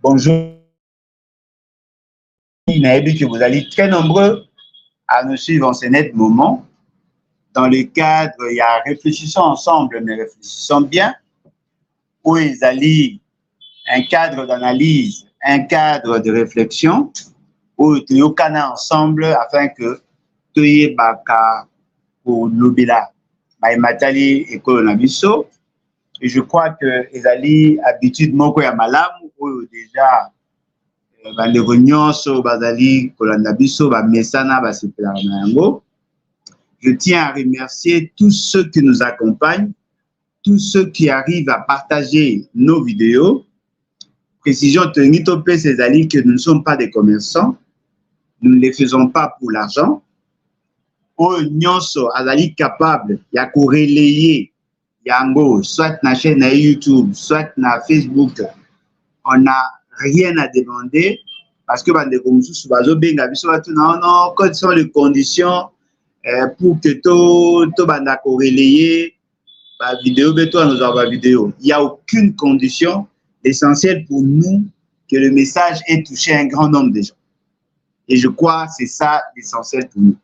Bonjour. Que vous allez très nombreux à nous suivre en ce net moment. Dans le cadre, il y a réfléchissons ensemble, mais réfléchissons bien. Où ils allient un cadre d'analyse, un cadre de réflexion, où nous sommes ensemble afin que tout y est pour l'obéla. Matali et Colonabiso. Et je crois que les alliés habitude moko ya malamu ou déjà bandeko nyonso bazali kolanda biso ba mesana ba sepela na yango. Je tiens à remercier tous ceux qui nous accompagnent, tous ceux qui arrivent à partager nos vidéos. Précision tenue topé ces alliés que nous ne sommes pas des commerçants, nous ne les faisons pas pour l'argent. O nyonso azali capable ya ko relayer yango soit na chaîne na YouTube, soit na Facebook. On n'a rien à demander parce que bandeko mususu bazobenga biso batu non, quelles sont les conditions pour que to banda ko relayer ba vidéo beto nous avoir vidéo. Il y a aucune condition. L'essentiel pour nous que le message ait touché un grand nombre de gens. Et je crois que c'est ça l'essentiel pour nous.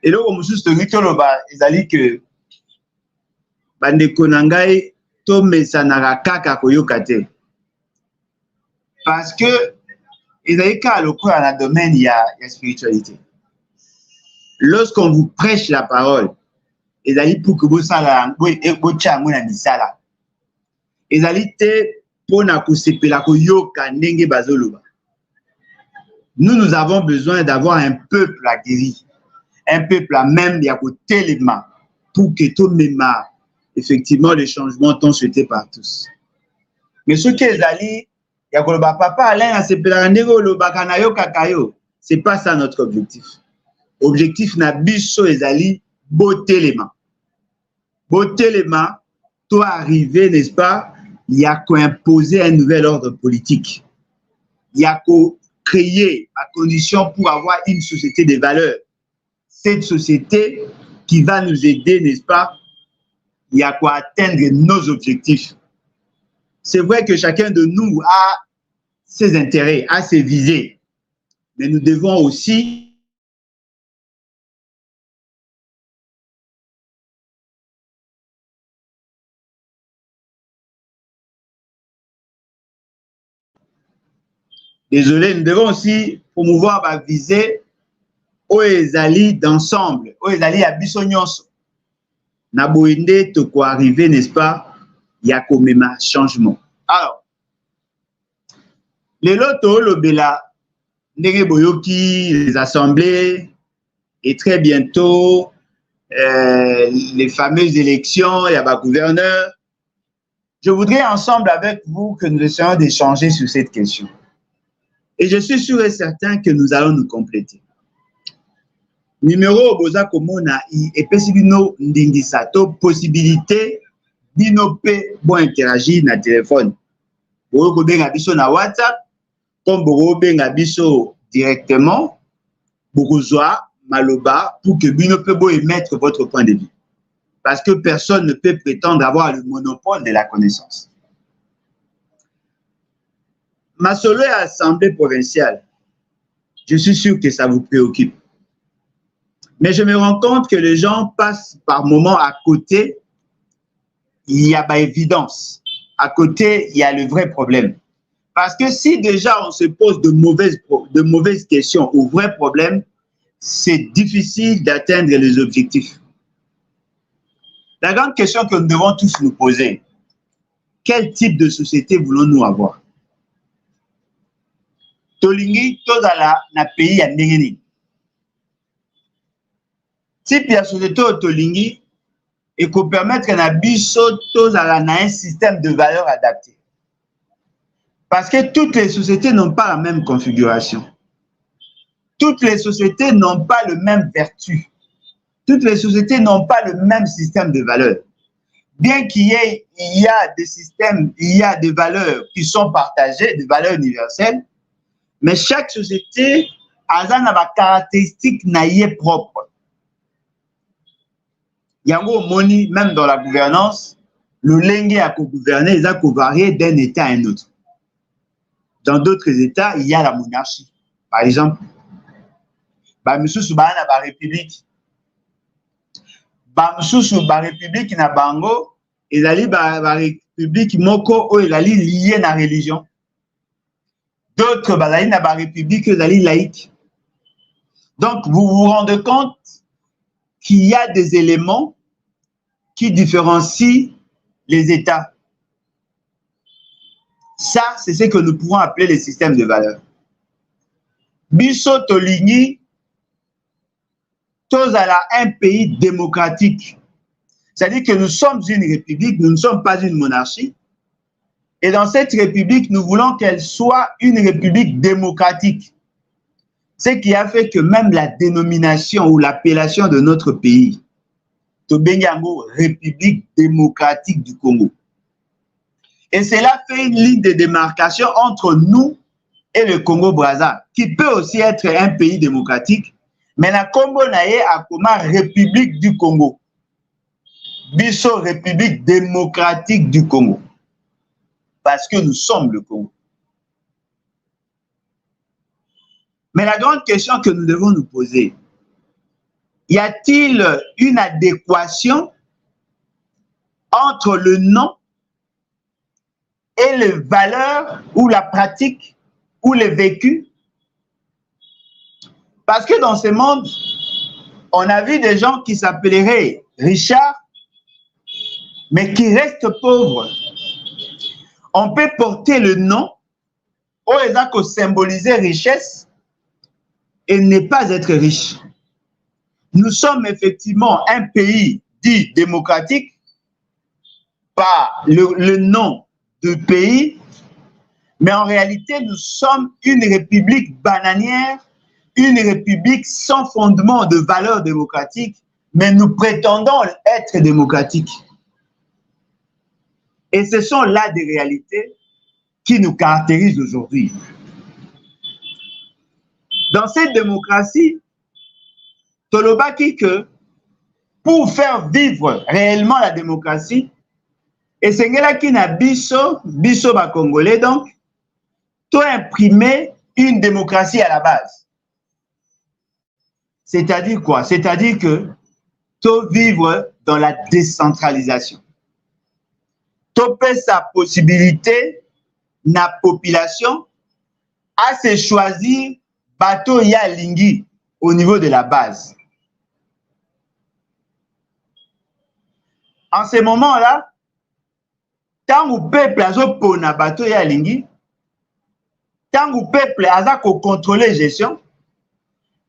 Et là, on mususu tongikoloba ezali que bandeko nangai to mesanaka kaka koyoka te. Parce que ezali ka lokola na domaine ya spiritualité. Lorsqu'on vous prêche la parole, ezali pour que bosala botia ngo na misala. Ezali te pona kusepela koyoka ndenge bazoloba. Nous avons besoin d'avoir un peuple aguerri. Un peuple à même ya kotelema pour que tout mema effectivement les changements sont souhaités par tous. Mais ce que ezali ya koloba papa Alain asepela ndenge lobaka na yo kakayo, c'est pas ça notre objectif. Objectif na biso ezali botelema. Botelema toi arriver, n'est-ce pas, il y a qu'à imposer un nouvel ordre politique. Il y a qu'à créer la condition pour avoir une société de valeurs. Cette société qui va nous aider, n'est-ce pas, il y a qu'à atteindre nos objectifs. C'est vrai que chacun de nous a ses intérêts, a ses visées, mais nous devons aussi nous devons aussi promouvoir ma visée aux ezali d'ensemble, aux ezali à bisonyonso. Na boinde to ko arriver, n'est-ce pas, il y a comme un changement. Alors, les loto lobela ndenge boyoki les assemblées et très bientôt les fameuses élections, il y a ba gouverneur. Je voudrais ensemble avec vous que nous essayons d'échanger sur cette question. Et je suis sûr et certain que nous allons nous compléter. Numéro boza komona et pesibino ndingisa to possibilité bino pe bon interagir na téléphone. Boko ko benga biso na WhatsApp, comme boko benga biso directement, boko zoa maloba pour que bino pe bo émettre votre point de vue. Parce que personne ne peut prétendre avoir le monopole de la connaissance. Ma solo assemblée provinciale, je suis sûr que ça vous préoccupe. Mais je me rends compte que les gens passent par moments à côté, il y a pas évidence. À côté, il y a le vrai problème. Parce que si déjà on se pose de mauvaises questions au vrai problème, c'est difficile d'atteindre les objectifs. La grande question que nous devons tous nous poser, quel type de société voulons-nous avoir? Tolingi, tozala na pays ya ndenge. Type de société autolingi et qu'on permettre na biso tozala na un système de valeurs adapté. Parce que toutes les sociétés n'ont pas la même configuration. Toutes les sociétés n'ont pas le même vertu. Toutes les sociétés n'ont pas le même système de valeurs. Bien qu'il y a des systèmes, il y a des valeurs qui sont partagées, des valeurs universelles, mais chaque société a des caractéristiques propres. Yango moni, même dans la gouvernance, le lingue à gouverner, il a varié d'un état à un autre. dans d'autres États, il y a la monarchie. Par exemple, la république. La république na bango, ezali ba république moko o ezali lié na religion. D'autres bazali na ba république ezali laïque. Donc vous vous rendez compte qu'il y a des éléments qui différencient les États. Ça, c'est ce que nous pouvons appeler les systèmes de valeurs. Biso tolingi tozala un pays démocratique. C'est-à-dire que nous sommes une république, nous ne sommes pas une monarchie. Et dans cette république, nous voulons qu'elle soit une république démocratique. Ce qui a fait que même la dénomination ou l'appellation de notre pays, Tobenyango, République démocratique du Congo. Et cela fait une ligne de démarcation entre nous et le Congo-Brazza, qui peut aussi être un pays démocratique, mais la Congo naye a comme République du Congo. Biso République démocratique du Congo. Parce que nous sommes le Congo. Mais la grande question que nous devons nous poser, y a-t-il une adéquation entre le nom et les valeurs ou la pratique ou le vécu? Parce que dans ce monde, on a vu des gens qui s'appelleraient Richard, mais qui restent pauvres. On peut porter le nom au exemple que symboliser richesse et ne pas être riche. Nous sommes effectivement un pays dit démocratique par le nom du pays, mais en réalité, nous sommes une république bananière, une république sans fondement de valeurs démocratiques, mais nous prétendons être démocratiques. Et ce sont là des réalités qui nous caractérisent aujourd'hui. Dans cette démocratie, Tolobaki que pour faire vivre réellement la démocratie, et c'est là qui n'a biso ba Congolais donc, to imprimer une démocratie à la base. C'est-à-dire quoi? C'est-à-dire que to vivre dans la décentralisation. To paie sa possibilité na population à se choisir bateau ya lingi au niveau de la base. En ce moment-là, tant que le peuple a pona bateau ya lingi, tant que le peuple a contrôler la gestion,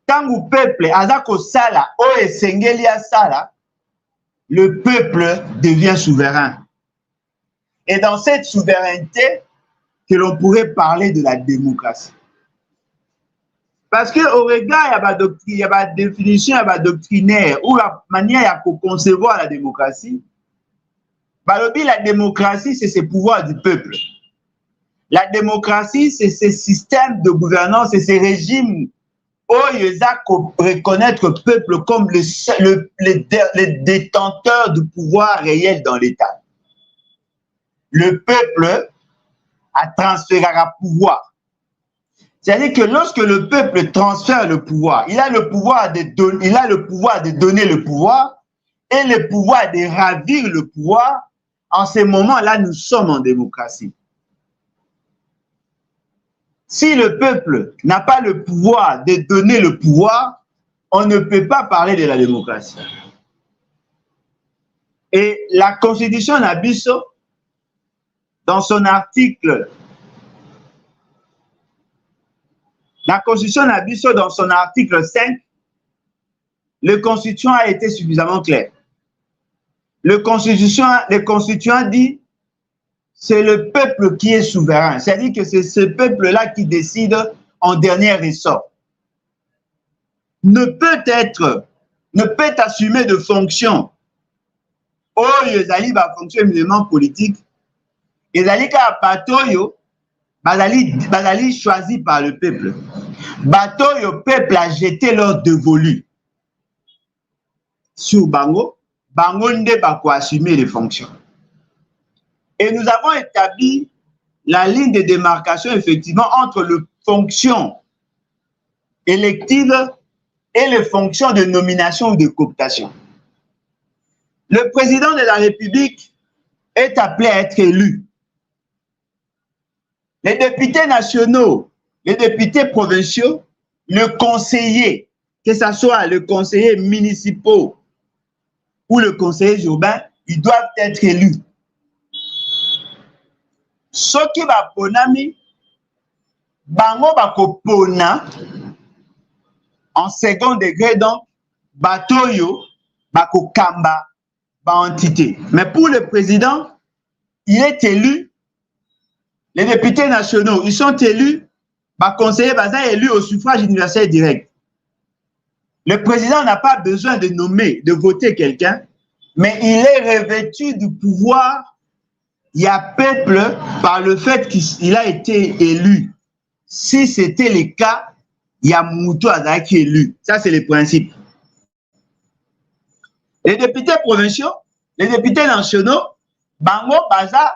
tant que le peuple a sala o esengeli ya sala, le peuple devient souverain. Et dans cette souveraineté que l'on pourrait parler de la démocratie. Parce qu'au regard, il y a une définition, il y a doctrinaire, ou la manière de concevoir la démocratie. La démocratie, c'est ce pouvoir du peuple. La démocratie, c'est ce système de gouvernance, c'est ce régime où ils ont reconnaître le peuple comme le détenteur du pouvoir réel dans l'État. Le peuple a transféré le pouvoir. C'est-à-dire que lorsque le peuple transfère le pouvoir, il a le pouvoir de donner le pouvoir et le pouvoir de ravir le pouvoir. En ce moment-là, nous sommes en démocratie. Si le peuple n'a pas le pouvoir de donner le pouvoir, on ne peut pas parler de la démocratie. Et la Constitution d'Abisso, dans son article, la Constitution d'Abisso, dans son article 5, le Constituant a été suffisamment clair. Le Constituant dit c'est le peuple qui est souverain. C'est-à-dire que c'est ce peuple-là qui décide en dernier ressort. Ne peut assumer de fonction. Oh, Yezali va fonctionner éminemment politique. Yezali ka batoyo, bazali choisi par le peuple. Batoyo, peuple a jeté leur dévolu sur Bango. Bango nde bako assumer les fonctions. Et nous avons établi la ligne de démarcation, effectivement, entre les fonctions électives et les fonctions de nomination ou de cooptation. Le président de la République est appelé à être élu. Les députés nationaux, les députés provinciaux, le conseiller, que ce soit le conseiller municipal ou le conseiller urbain, ils doivent être élus. Ce qui va ponami, bango bakopona en second degré, donc batoyo bakokamba ba entité. Mais pour le président, il est élu. Les députés nationaux, ils sont élus, conseillers sont élus au suffrage universel direct. Le président n'a pas besoin de nommer, de voter quelqu'un, mais il est revêtu du pouvoir. Il y a peuple par le fait qu'il a été élu. Si c'était le cas, il y a Moutou Azaki élu. Ça, c'est le principe. Les députés provinciaux, les députés nationaux, Bango, Baza,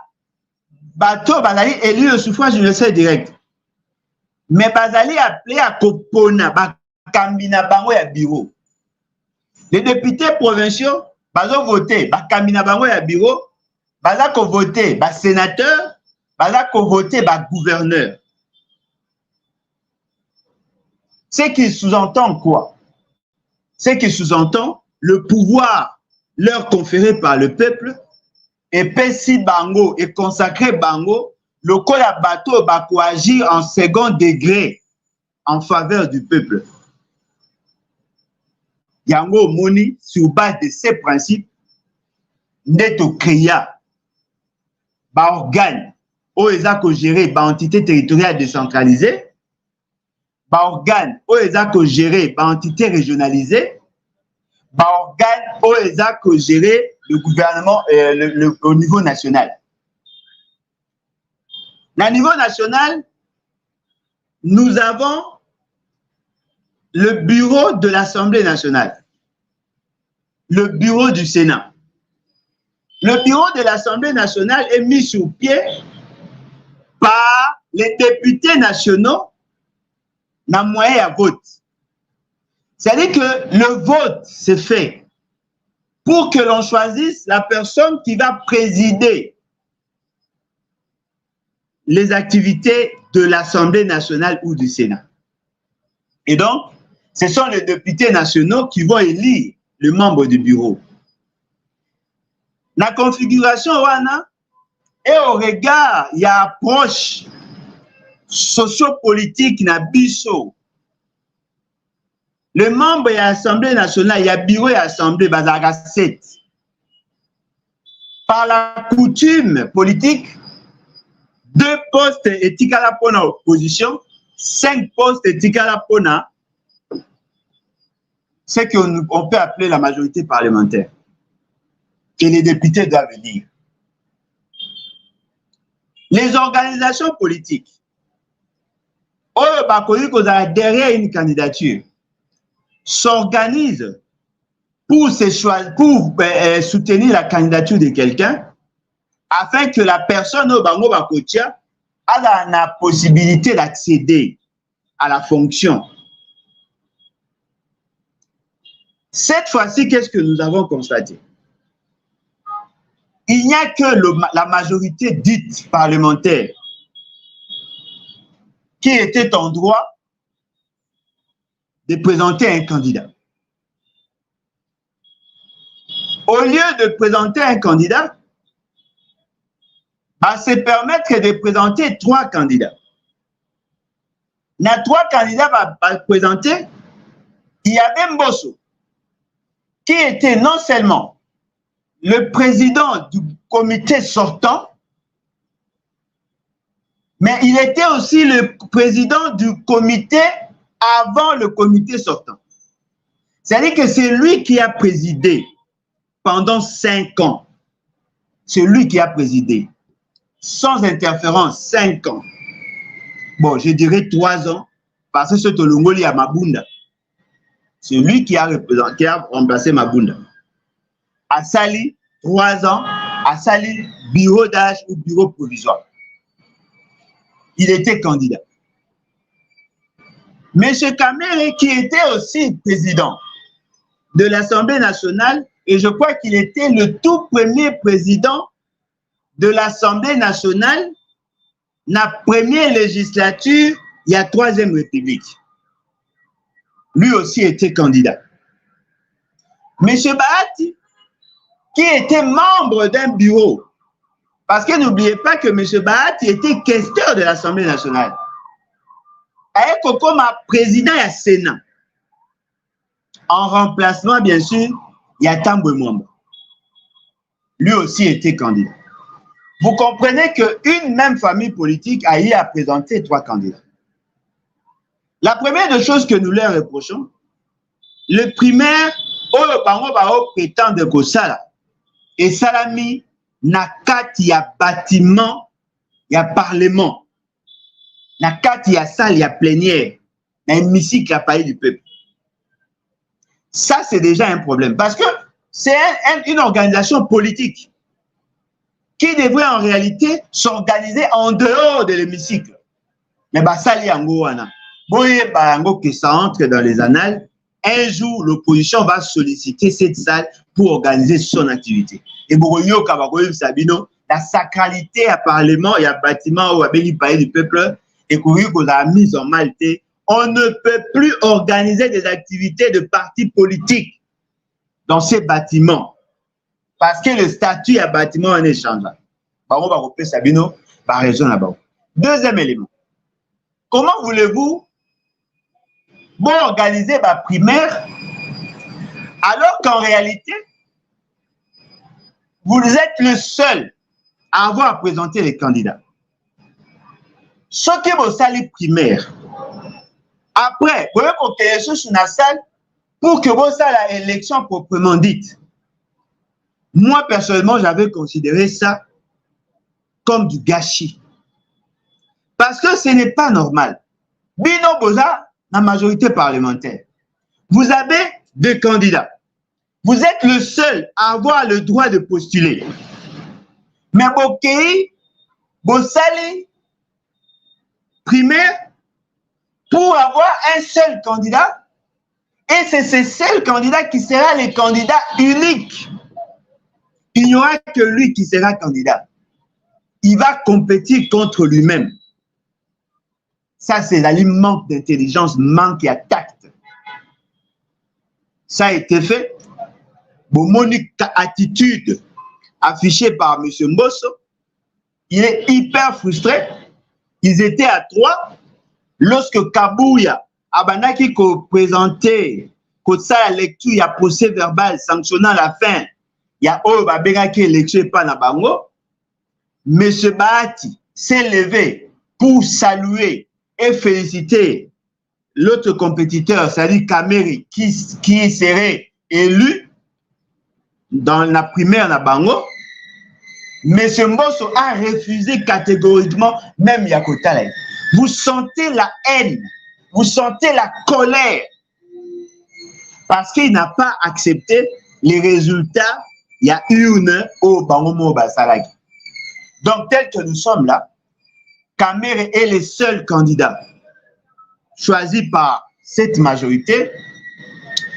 Bato, Bazali élu au suffrage universel direct. Mais Bazali appelé à Kopona, Bakambina Bango ya bureau. Les députés provinciaux, Bazo voté, Bakambina Bango ya bureau, Baza ko voté, sénateur, Baza ko voté, gouverneur. Ce qui sous-entend quoi? Ce qui sous-entend le pouvoir leur conféré par le peuple et Pessi Bango et consacré Bango, le col à bateau va agir en second degré en faveur du peuple. Yango Moni, sur base de ces principes, Neto Créa, organe, OESA géré, entité territoriale décentralisée, organe, OESA géré, entité régionalisée, organe, OESA géré, le gouvernement au niveau national. Au niveau national, nous avons le bureau de l'Assemblée nationale, le bureau du Sénat. Le bureau de l'Assemblée nationale est mis sur pied par les députés nationaux dans le moyen à vote. C'est-à-dire que le vote se fait pour que l'on choisisse la personne qui va présider les activités de l'Assemblée nationale ou du Sénat. Et donc, ce sont les députés nationaux qui vont élire le membre du bureau. La configuration wana et au regard, il y a approche sociopolitique na biso. Le membre de l'Assemblée nationale, il y a bureau et assemblée, bazaka 7. Par la coutume politique, 2 postes éthiques à la pona opposition, 5 postes éthiques à la pona, c'est qu'on peut appeler la majorité parlementaire. Et les députés doivent venir. Les organisations politiques, derrière une candidature, s'organisent pour soutenir la candidature de quelqu'un afin que la personne a la possibilité d'accéder à la fonction. Cette fois-ci, qu'est-ce que nous avons constaté? Il n'y a que la majorité dite parlementaire qui était en droit de présenter un candidat. Au lieu de présenter un candidat, à se permettre de présenter 3 candidats. Les 3 candidats à présenter, il y avait Mbosso, qui était non seulement le président du comité sortant, mais il était aussi le président du comité avant le comité sortant. C'est-à-dire que c'est lui qui a présidé pendant 5 ans. C'est lui qui a présidé. Sans interférence, 5 ans. Bon, je dirais 3 ans, parce que ce Tolongoli à Mabunda. C'est lui qui a remplacé Mabunda. À Sali, 3 ans, à Sali, bureau d'âge ou bureau provisoire. il était candidat. M. Kamere, qui était aussi président de l'Assemblée nationale, et je crois qu'il était le tout premier président de l'Assemblée nationale, la première législature, il y a Troisième République. Lui aussi était candidat. M. Bahati, qui était membre d'un bureau, parce que n'oubliez pas que M. Bahati était questeur de l'Assemblée nationale. Et comme président du Sénat, en remplacement, bien sûr, il y a Tambwe Mwamba. Lui aussi était candidat. Vous comprenez qu'une même famille politique a eu à présenter 3 candidats. La première des choses que nous leur reprochons, le primaire, oyo bango bao prétendre que ça, et salami na kati ya bâtiment, ya parlement, na kati ya salle ya plénière, na hémicycle à palais du peuple. Ça, c'est déjà un problème parce que c'est une organisation politique qui devrait en réalité s'organiser en dehors de l'hémicycle. Mais bah ça yango wana. Boye ba yango que ça entre dans les annales. Un jour, l'opposition va solliciter cette salle pour organiser son activité. Et Bourgogne Kabagoye Sabino, la sacralité à parlement et à bâtiment ou à béni palais du peuple et qu'on a mise en Maltais. On ne peut plus organiser des activités de partis politiques dans ces bâtiments. Parce que le statut à bâtiment en échange. On va repérer Sabino par raison là-bas. Deuxième élément. Comment voulez-vous organiser ma primaire alors qu'en réalité, vous êtes le seul à avoir présenté les candidats. Ce qui vous salit primaire. Après, vous voyez qu'on crée sur la salle pour que vous salle l'élection proprement dite. Moi, personnellement, j'avais considéré ça comme du gâchis. Parce que ce n'est pas normal. Bino Boza, la majorité parlementaire. Vous avez 2 candidats. Vous êtes le seul à avoir le droit de postuler. Mais Bokei, Bossali, primaire, pour avoir un seul candidat, et c'est ce seul candidat qui sera le candidat unique. Il n'y aura que lui qui sera candidat. Il va compétir contre lui-même. Ça, c'est un manque d'intelligence, manque de tact. Ça a été fait. Monique attitude affichée par M. Mbosso, il est hyper frustré. Ils étaient à 3. Lorsque Kabouya Abanaki présenté la lecture, il y a procès verbal sanctionnant la fin. Il y a Babengaki élection pas na bango. M. Bahati s'est levé pour saluer et féliciter l'autre compétiteur, c'est-à-dire Kamere, qui serait élu dans la primaire na bango. M. Mbosso a refusé catégoriquement, même Yakota. Vous sentez la haine, vous sentez la colère, parce qu'il n'a pas accepté les résultats. Il y a une au Bangomo Basalaki. Donc, tel que nous sommes là, Kamere est le seul candidat choisi par cette majorité,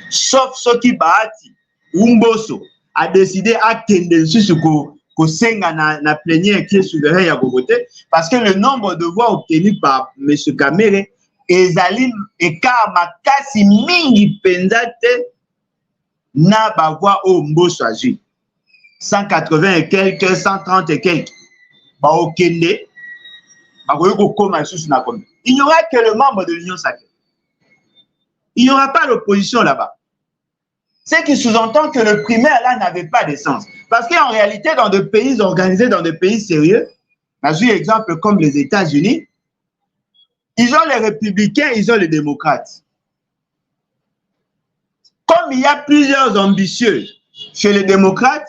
sauf Soki Bahati, Mbosso a décidé à tendencer sur que Senga na plénière qui est souverain à voter, parce que le nombre de voix obtenues par M. Kamere ezali écart makasi mingi penzate na ba voix au Mbosso agi 180 et quelques, 130 et quelques. Ba okende ba ko koma sous na comme. Il n'y aura que le membre de l'Union sacrée. Il n'y aura pas l'opposition là-bas. Ce qui sous-entend que le primaire là n'avait pas de sens. Parce qu'en réalité, dans des pays organisés, dans des pays sérieux, j'ai un exemple comme les États-Unis, ils ont les républicains, ils ont les démocrates. Comme il y a plusieurs ambitieux chez les démocrates,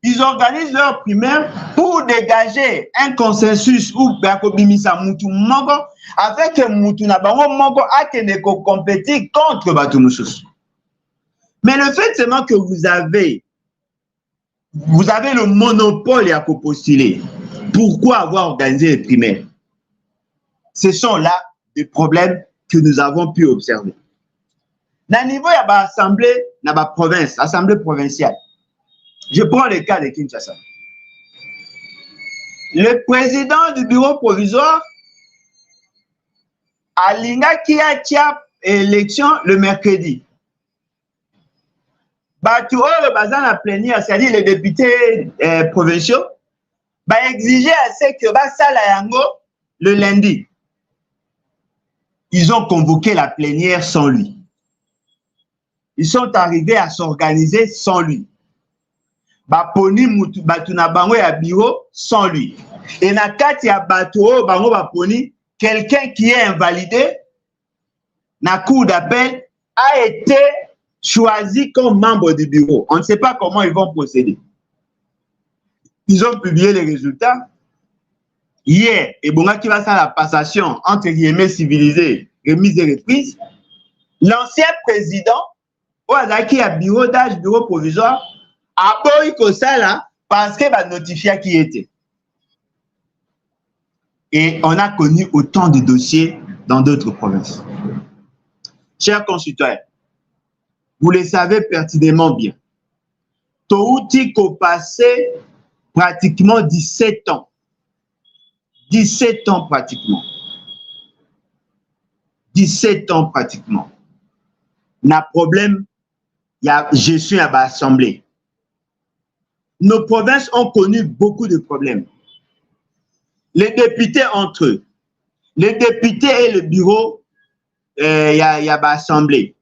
ils organisent leur primaire pour dégager un consensus ou Bakobimisa Moutou Mongo avec Moutou Nabango Mongo à Keneko compétir contre Batumusus. Mais le fait seulement que vous avez le monopole à postuler. Pourquoi avoir organisé les primaires? Ce sont là des problèmes que nous avons pu observer. Dans le niveau, il y a l'assemblée, dans la province, l'assemblée provinciale. Je prends le cas de Kinshasa. Le président du bureau provisoire Alinga qui a tia élection le mercredi. Batu oyo baza na plénière, c'est-à-dire les députés provinciaux, ba exiger à ce que basala yango le lundi. Ils ont convoqué la plénière sans lui. Ils sont arrivés à s'organiser sans lui. Baponi mutu batu na bango ya bureau sans lui. Et na kati ya batu oyo bango baponi, quelqu'un qui est invalidé, na cour d'appel, a été choisi comme membre du bureau. On ne sait pas comment ils vont procéder. Ils ont publié les résultats. Hier, et Bonga qui va faire la passation entre guillemets civilisés, remise et reprise, l'ancien président, qui a bureau d'âge, bureau provisoire, a boy que ça là, parce qu'il va notifier qui était. Et on a connu autant de dossiers dans d'autres provinces. Chers concitoyens, vous le savez pertinemment bien. Touti qu'au passé pratiquement 17 ans. 17 ans pratiquement. 17 ans pratiquement. Na problème, il y a gestion à l'Assemblée. Nos provinces ont connu beaucoup de problèmes. Les députés entre eux, les députés et le bureau, il y a l'Assemblée.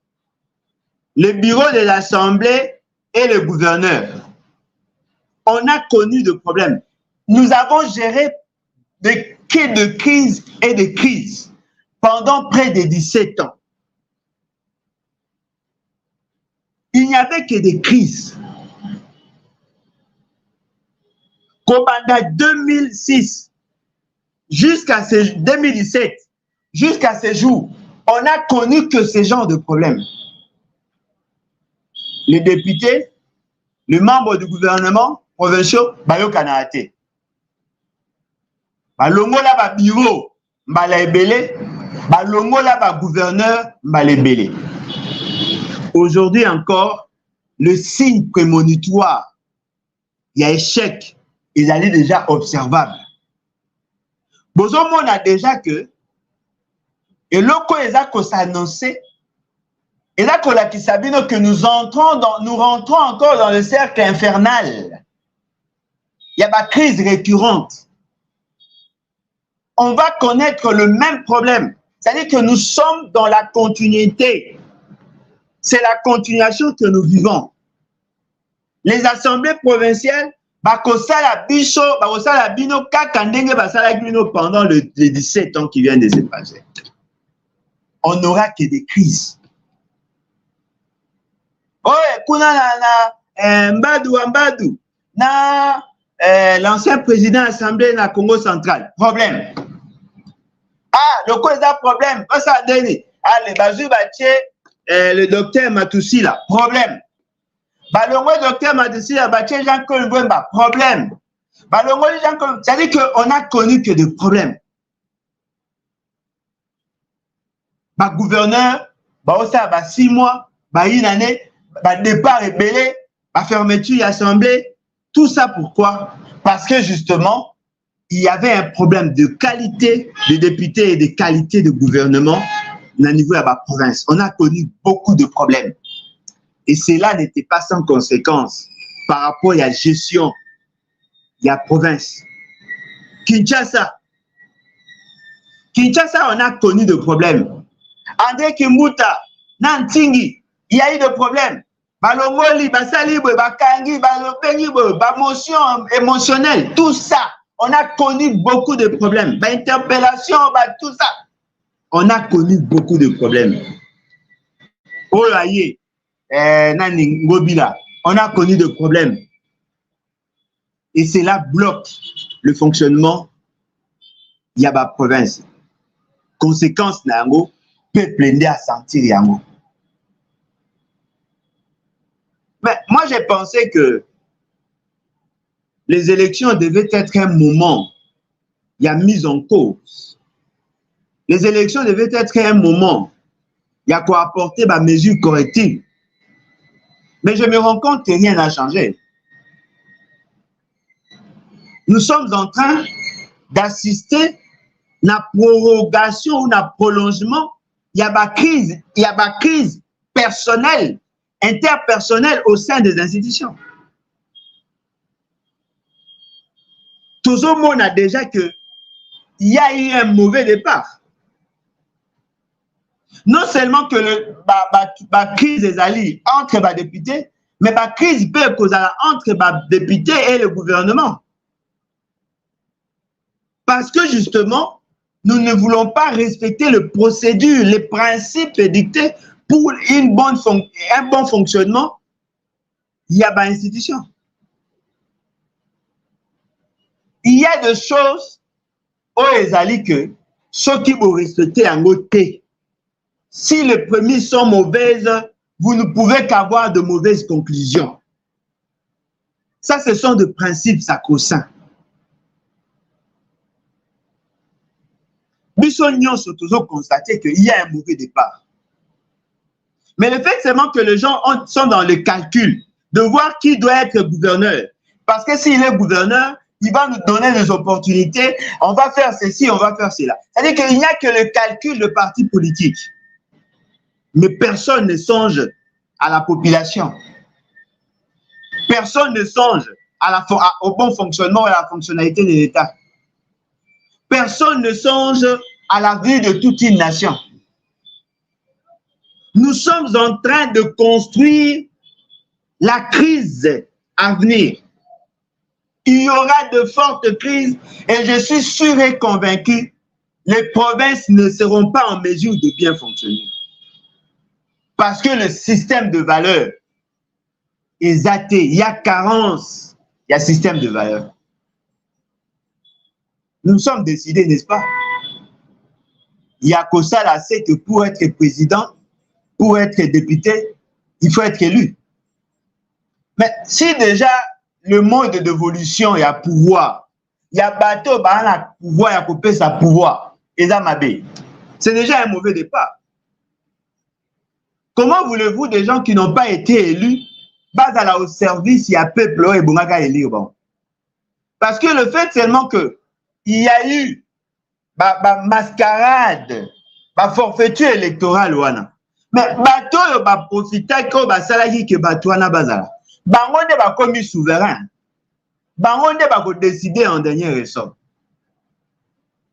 Le bureau de l'Assemblée et le gouverneur. On a connu de problèmes. Nous avons géré des quais de crise et de crise pendant près de 17 ans. Il n'y avait que des crises. Kobanda 2006 jusqu'à 2017, jusqu'à ce jour, on n'a connu que ce genre de problèmes. Les députés, les membres du gouvernement provinciaux, bayo kanaate. Balongo la ba bureau, mbala ebele, balongo la ba gouverneur, mbala ebele. Aujourd'hui encore, le signe prémonitoire, il y a échec, il est déjà observable. Bozomona déjà que, et loko ezako s'annoncer, et là que nous rentrons encore dans le cercle infernal. Il y a ma crise récurrente. On va connaître le même problème. C'est-à-dire que nous sommes dans la continuité. C'est la continuation que nous vivons. Les assemblées provinciales, bakosala biso, bakosala bino kaka ndenge basala bino pendant les 17 ans qui viennent de se passer. On n'aura que des crises. Oh, kuna na Mbadou, na l'ancien président de l'Assemblée na Congo central. Problème. Ah, le cause d'un problème. Pas ça, Denis. Ah, le bazou baché, le docteur Matoussi là. Problème. Balongo docteur Matoussi là, baché Jean-Claude Mbemba. Problème. Balongo Jean-Claude. C'est-à-dire qu'on a connu que des problèmes. Ba gouverneur, ba osa, ba 6 mois, ba une année, ba départ rebelle, ba fermeture d'assemblée. Tout ça pourquoi? Parce que justement, il y avait un problème de qualité de députés et de qualité de gouvernement au niveau de la province. On a connu beaucoup de problèmes. Et cela n'était pas sans conséquence par rapport à la gestion de la province. Kinshasa, on a connu de problèmes. André Kimuta, Nantingi, il y a eu des problèmes. Balongoli, Basalibo, Bakangi, Balopengibo, Bamotion émotionnelle, tout ça, on a connu beaucoup de problèmes. Interpellation, tout ça, on a connu beaucoup de problèmes. Oh là, Nani Ngobila, on a connu de problèmes. Et cela bloque le fonctionnement de la province. Conséquence, Nango, peuple n'est à sentir Yango. Mais moi, j'ai pensé que les élections devaient être un moment, il y a mise en cause Les élections devaient être un moment. Il y a quoi apporter ma mesure corrective. Mais je me rends compte que rien n'a changé. Nous sommes en train d'assister à la prorogation ou la prolongement. Il y a ma crise personnelle, interpersonnelle au sein des institutions. Tout le monde a déjà qu'il y a eu un mauvais départ. Non seulement que la crise des alliés entre les députés, mais la crise peut causer entre les députés et le gouvernement. Parce que justement, nous ne voulons pas respecter les procédures, les principes dictés pour un bon fonctionnement. Il y a une institution. Il y a des choses où les alliés que ceux qui vont respecter en côté. Si les prémices sont mauvaises, vous ne pouvez qu'avoir de mauvaises conclusions. Ça, ce sont des principes sacro-saints. Nous sommes toujours constatés qu'il y a un mauvais départ. Mais le fait seulement que les gens sont dans le calcul de voir qui doit être gouverneur. Parce que s'il est gouverneur, il va nous donner des opportunités. On va faire ceci, on va faire cela. C'est-à-dire qu'il n'y a que le calcul de partis politiques. Mais personne ne songe à la population. Personne ne songe au bon fonctionnement et à la fonctionnalité de l'État. Personne ne songe à la vie de toute une nation. Nous sommes en train de construire la crise à venir. Il y aura de fortes crises et je suis sûr et convaincu, les provinces ne seront pas en mesure de bien fonctionner. Parce que le système de valeurs est athée. Il y a carence, il y a système de valeurs. Nous sommes décidés, n'est-ce pas? Il y a que ça là, c'est que pour être président, pour être député, il faut être élu. Mais si déjà le mode d'évolution, il y a pouvoir, il y a bateau, il y a pouvoir, il y a coupé sa pouvoir, et ça m'a dit. C'est déjà un mauvais départ. Comment voulez-vous des gens qui n'ont pas été élus, basent au service, il y a peuple et bonga élire bon. Parce que le fait seulement que il y a eu mascarade, forfaiture électorale wana. Mais bateau ba profiter ko ba salaki ke batwana bazala. Bango ne ba commis souverain. Bango ne ba ko décider en dernier ressort.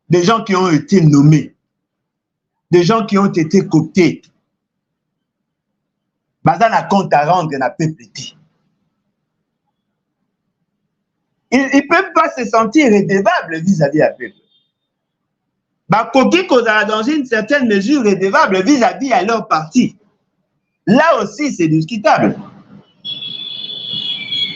Des gens qui ont été nommés. Des gens qui ont été cooptés. Bazana compte à rendre na peuple. Ils ne peuvent pas se sentir redevables vis-à-vis du peuple. Bakoki kozala dans une certaine mesure redevable vis-à-vis à leur parti. Là aussi, c'est discutable.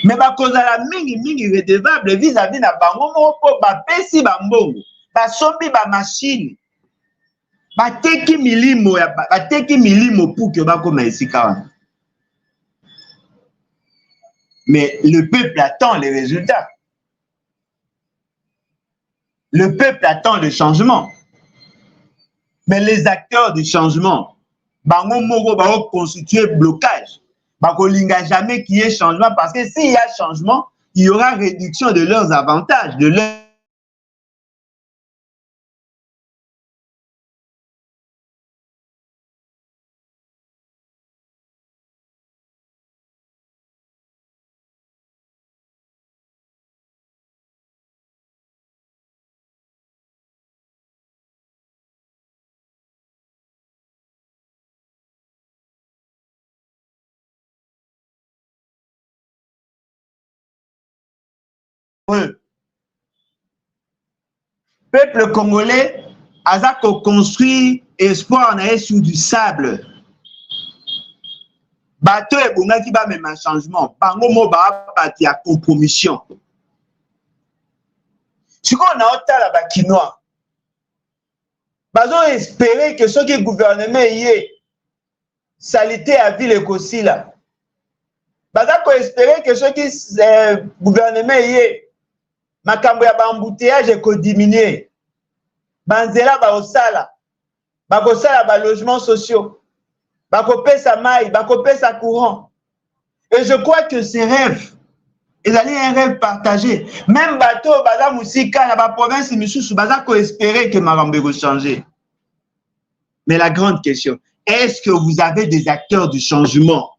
Mais bakozala mingi redevable vis-à-vis na bango moko bapesi bambongo, basombi ba machine, bateki milimo pour que bakoma esika wana. Mais le peuple attend les résultats. Le peuple attend le changement. Mais les acteurs du changement, bango moko ba constituer blocage. Bako linga jamais qu'il y ait changement parce que s'il y a changement, il y aura réduction de leurs avantages, de leurs peuple congolais a construit espoir sur du sable. Bateau et bonga qui va même un changement. Bango mo ba bati à compromission. Si on a autant la bakinois, bazo espérer que ce qui gouvernement y est salité à ville et kosi là. Bazo espérer que ce qui gouvernement y est makambo ya ba embouteillage ko diminuer. Banzela ba osala bakosala ba logements sociaux, bakopesa mai, bakopesa courant. Et je crois que ces rêves, ils allaient un rêve partagé. Même bateau, baza musika, na ba province misusu, baza ko espérer que makambo va changer. Mais la grande question, est-ce que vous avez des acteurs du changement?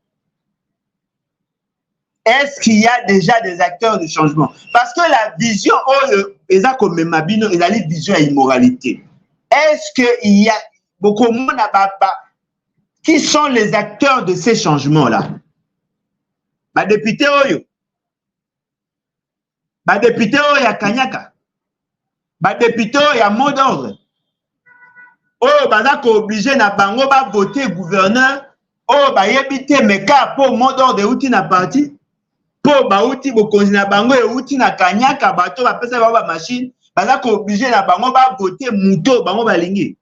Est-ce qu'il y a déjà des acteurs du changement? Parce que la vision, ils ont comme Mabino, ils ont une vision à immoralité. Est-ce qu'il y a beaucoup de monde qui sont les acteurs de ces changements-là? Bah, député Oyo. Bah, député Oyo ya Kanyaka. Bah, député Oyo ya mot d'ordre. Oh, bah, là, obligé na bango ba voter gouverneur. Oh, bah, yébité meka pour mot d'ordre outil na parti. Po bauti bokonzi na bango euti na Kanyaka bato bapesa ba machine baza ko obligé na bango ba voter muto bango balingi.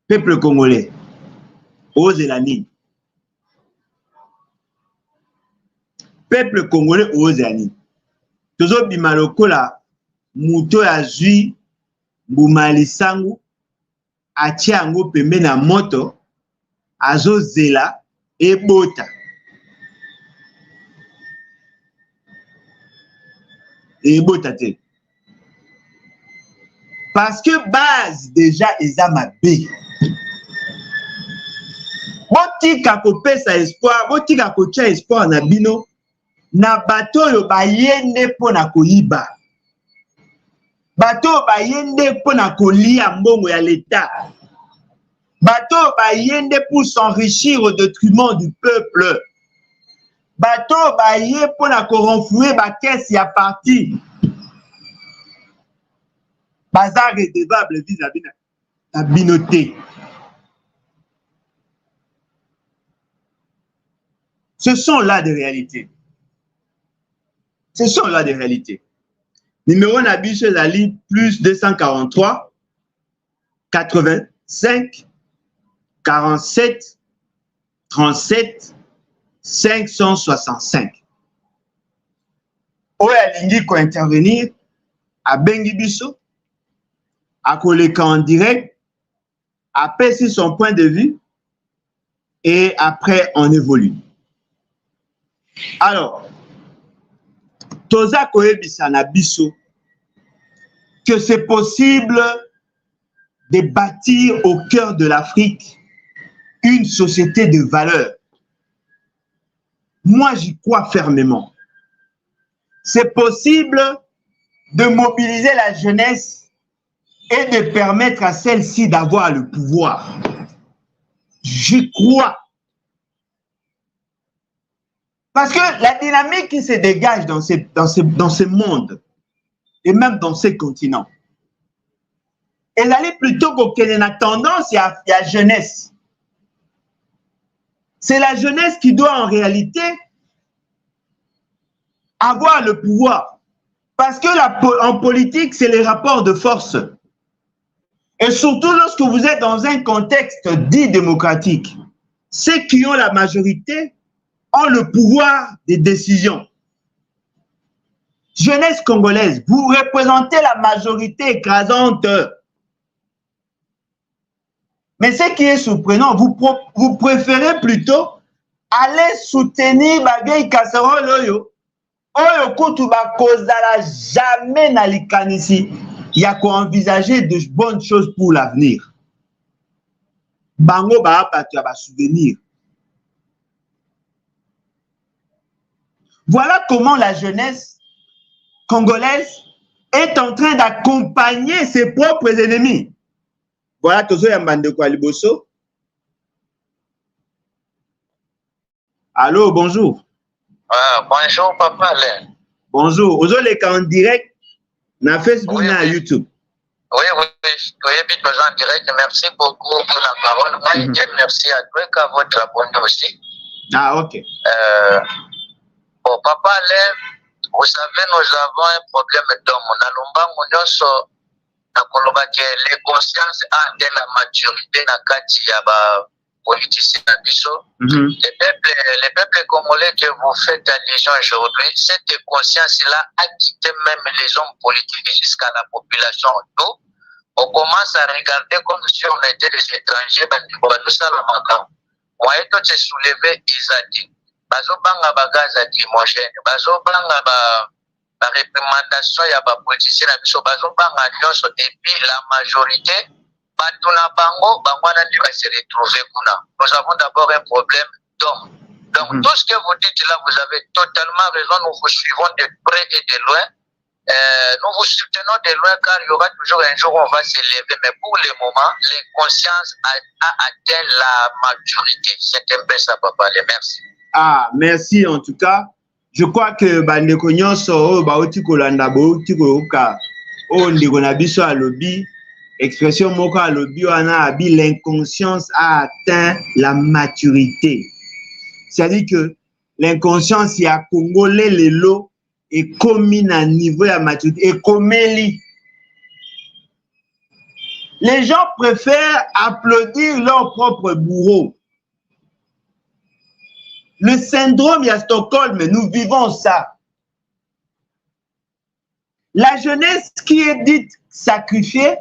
Peuple congolais ose la nini? Peuple congolais ose la nini? Tozo bima lokola muto ya zui mbumali sangu atia yango pembe na moto azozela ebota. Et botate. Parce que base déjà eza mabe. Botika ko pesa espoir, botika ko tia espoir na bino na bato yo bayende pona koyiba. Bato bayende pona kolia mbongo ya l'État. Bato bayende pour s'enrichir au détriment du peuple. Bato baye pona ko renflouer ba caisse ya parti. Bazar redevable vis-à-vis la binoté. Ce sont là des réalités. Ce sont là des réalités. Numéro Nabiche Zali plus 243 85 47 37 565. Oya lingi ko intervenir à Bengi Biso, à Koleka en direct, à passer son point de vue et après on évolue. Alors, Toza Koebisa na Biso, que c'est possible de bâtir au cœur de l'Afrique une société de valeurs. Moi, j'y crois fermement. C'est possible de mobiliser la jeunesse et de permettre à celle-ci d'avoir le pouvoir. J'y crois. Parce que la dynamique qui se dégage dans ce monde, et même dans ces continents, elle allait plutôt qu'elle ait une tendance à la jeunesse. C'est la jeunesse qui doit en réalité avoir le pouvoir. Parce que en politique, c'est les rapports de force. Et surtout lorsque vous êtes dans un contexte dit démocratique, ceux qui ont la majorité ont le pouvoir des décisions. Jeunesse congolaise, vous représentez la majorité écrasante. Mais ce qui est surprenant, vous préférez plutôt aller soutenir Bagay Kasserole Oyo. Oyo Koutou Bakozala jamais na likanisi. Il y a qu'à envisager de bonnes choses pour l'avenir. Bango ba souvenir. Voilà comment la jeunesse congolaise est en train d'accompagner ses propres ennemis. Voilà Tozo Yambande kwa Liboso. Allô, bonjour. Bonjour, papa Alain. Bonjour. Ozo les en direct na Facebook, na YouTube. Oui, en direct. Merci beaucoup pour la parole. Moi, merci à toi et à votre abonné aussi. Ah, ok. Bon, papa Alain, vous savez, nous avons un problème d'homme. On a longtemps, les consciences ont la maturité dans la politique. Les peuples congolais que vous faites allusion aujourd'hui, cette conscience-là a quitté même les hommes politiques jusqu'à la population. Nous, on commence à regarder comme si on était des étrangers, tout ça, la macan. Moi, et toi, tu soulevé Isadi. Bazo banga bagaza dimogène, bazo banga ba réprimandation ya ba politicien na biso, bazo banga nyonso, et puis la majorité, batuna bango, bangwana ndi va se retrouver kuna. Nous avons d'abord un problème d'homme. Donc, tout ce que vous dites là, vous avez totalement raison, nous vous suivons de près et de loin. Nous vous soutenons de loin car il y aura toujours un jour où on va s'élever, mais pour le moment, l'inconscience a atteint la maturité. C'est un peu ça, papa. Merci. Ah, merci en tout cas. Je crois que bandeko nyonso bauti kolanda bauti koyoka o ndeko na biso a lobby expression moko a lobby wana abi l'inconscience a atteint la maturité. C'est-à-dire que l'inconscience y a congolais lelo et commis à niveau de maturité et comméli. Les gens préfèrent applaudir leur propre bourreau. Le syndrome à Stockholm, nous vivons ça. La jeunesse qui est dite sacrifiée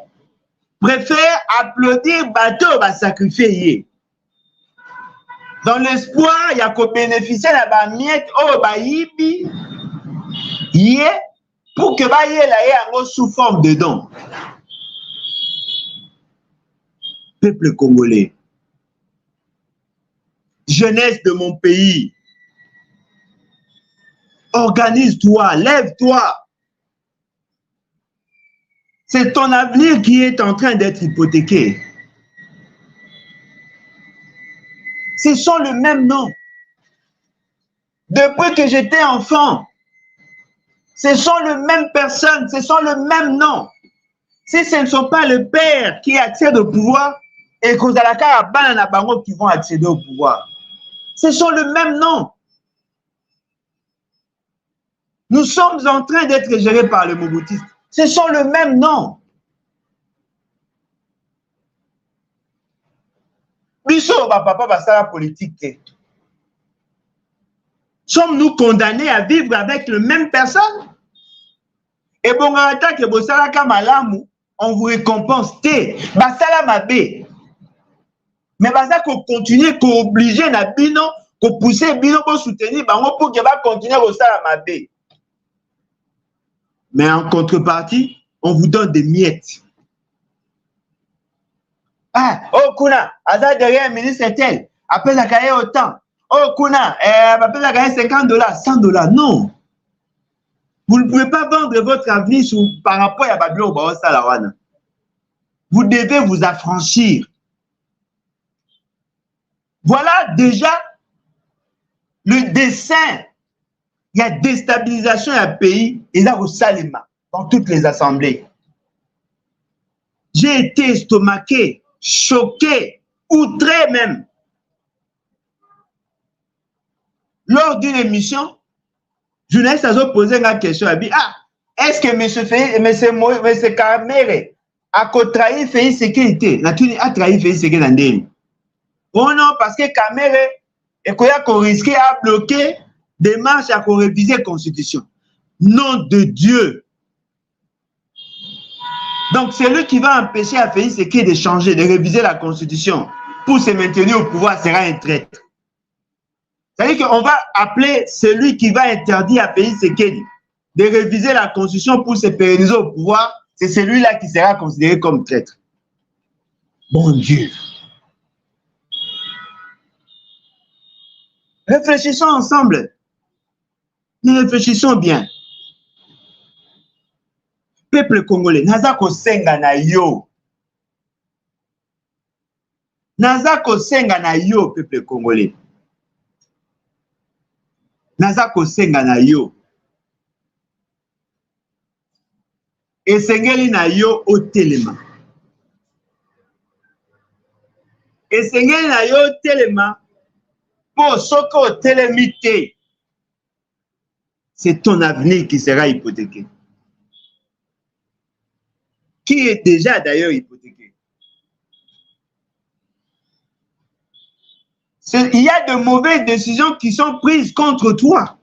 préfère applaudir bateau va sacrifier. Dans l'espoir, il y a qu'au bénéficier de la miette au baïbi. Pour que ba yé la sous forme de don. Peuple congolais, jeunesse de mon pays, organise-toi, lève-toi. C'est ton avenir qui est en train d'être hypothéqué. Ce sont le même nom. Depuis que j'étais enfant, ce sont les mêmes personnes, ce sont le même nom. Si ce ne sont pas le père qui accède au pouvoir et Kozalaka Banana Bango qui vont accéder au pouvoir, ce sont le même nom. Nous sommes en train d'être gérés par les Mobutistes. Ce sont le même nom. Biso papa basala politique. Sommes-nous condamnés à vivre avec les mêmes personnes? Et bon, que bosala kamalamu, on vous récompense. Basala mabe. Mais basa qu'on continue, qu'on oblige na bino, qu'on pousse bino pour soutenir, pour que va continuer bosala mabe. Mais en contrepartie, on vous donne des miettes. Ah, oh kuna, Aza derrière ministre tel, après la carrière autant. Oh kuna, après la carrière $50, $100. Non. Vous ne pouvez pas vendre votre avenir par rapport à Babylon ou Salawana. Vous devez vous affranchir. Voilà déjà le dessin. Il y a déstabilisation à pays et là au Salima, dans toutes les assemblées. J'ai été estomaqué, choqué, outré même. Lors d'une émission, journaliste a posé une question. Elle dit, ah, est-ce que M. Kamere a trahi fait sécurité? A trahi fait sécurité. Oh non, parce que Kamere est risqué à bloquer des marches à réviser la Constitution. Nom de Dieu. Donc, c'est lui qui va empêcher à Félix Sekedi de changer, de réviser la Constitution pour se maintenir au pouvoir, sera un traître. C'est-à-dire qu'on va appeler celui qui va interdire à Félix Sekedi de réviser la Constitution pour se pérenniser au pouvoir, c'est celui-là qui sera considéré comme traître. Bon Dieu. Réfléchissons ensemble. Nous réfléchissons bien. Peuple congolais, Nazako senga na yo. Nazako senga na yo, peuple congolais. Nazako senga na yo. Esengeli na yo o telema. Esengeli na yo telema. Pour soko telemite. C'est ton avenir qui sera hypothéqué. Qui est déjà d'ailleurs hypothéqué. Il y a de mauvaises décisions qui sont prises contre toi.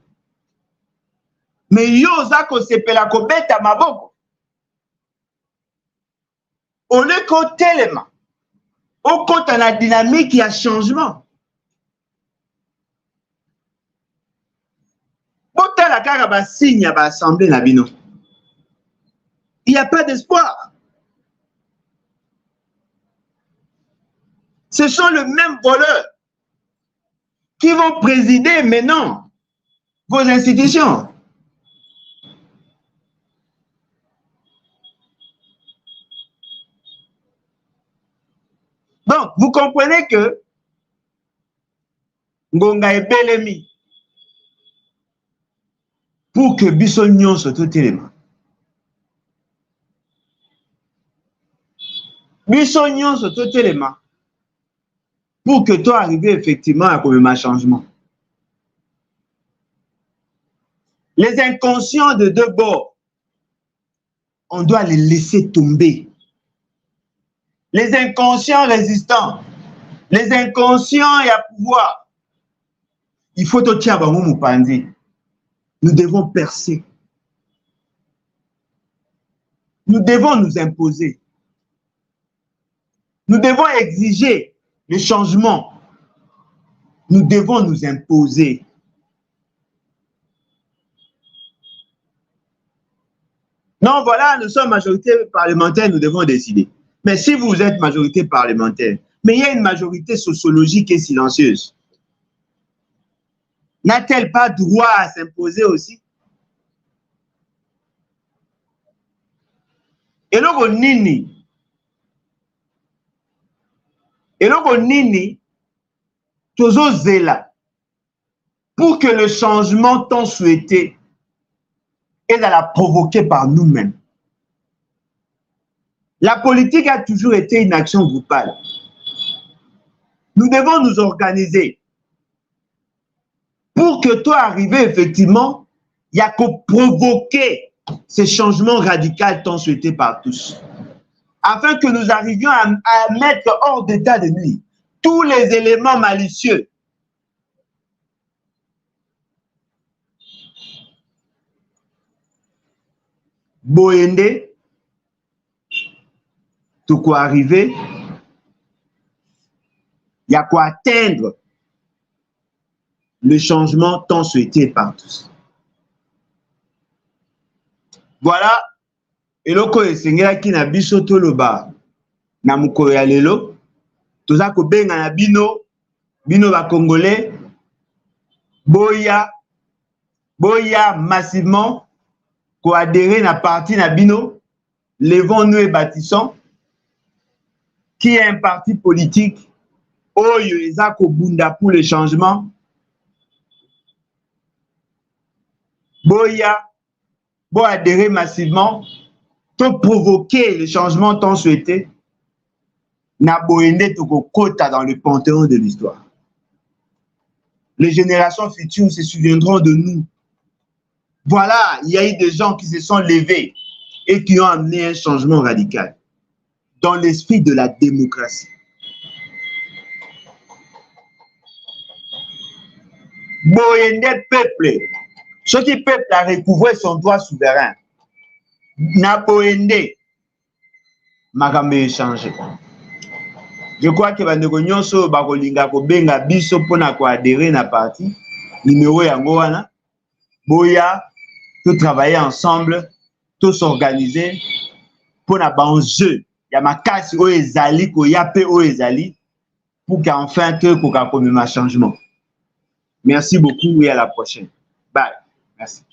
Mais yo zako sepela kobeta maboko. Au lieu qu'au téléma, au compte à la dynamique, il y a changement. Pourtant, la caraba signe à l'Assemblée Nabino. Il n'y a pas d'espoir. Ce sont les mêmes voleurs qui vont présider maintenant vos institutions. Donc, vous comprenez que Ngonga est Belemi pour que Bissonion soit tout élément. Bissonion soit tout élément pour que toi arrives effectivement à comme un changement. Les inconscients de deux bords, on doit les laisser tomber. Les inconscients résistants, les inconscients et à pouvoir. Il faut au Tiabango Moupandi. Nous devons percer. Nous devons nous imposer. Nous devons exiger le changement. Nous devons nous imposer. Non, voilà, nous sommes majorité parlementaire, nous devons décider. Mais si vous êtes majorité parlementaire, mais il y a une majorité sociologique et silencieuse, n'a-t-elle pas droit à s'imposer aussi? Et l'on nini, tozo zela, pour que le changement tant souhaité est à la provoquer par nous-mêmes. La politique a toujours été une action groupale. Nous devons nous organiser pour que toi arriver effectivement, il y a qu'à provoquer ces changements radicaux tant souhaités par tous. Afin que nous arrivions à mettre hors d'état de nuire tous les éléments malicieux. Boyende, tout quoi arriver, il y a quoi atteindre le changement tant souhaité par tous. Voilà, et loko esengela ki na biso toloba na mukolo ya lelo, toza ko benga na bino ba Congolais, boya massivement ko adhérer na parti na bino, levons-nous et bâtissons, qui est un parti politique, oyo eza ko bunda pour le changement. Boya, adhérer massivement, pour provoquer le changement tant souhaité, na boyende toko kota dans le panthéon de l'histoire. Les générations futures se souviendront de nous. Voilà, il y a eu des gens qui se sont levés et qui ont amené un changement radical dans l'esprit de la démocratie. Boyende peuple. Ce qui peuple a recouvré son droit souverain. Na boyende. Makambe changé. Je crois que bandeko nyonso bakolinga ko benga biso pona ko adhérer na parti numéro yango wana. Boya, tout travailler ensemble, tout s'organiser pour na banjeu. Ya makasi o ezali ko yape o ezali pour qu'enfin que koka komema changement. Merci beaucoup et à la prochaine. Bye. Merci.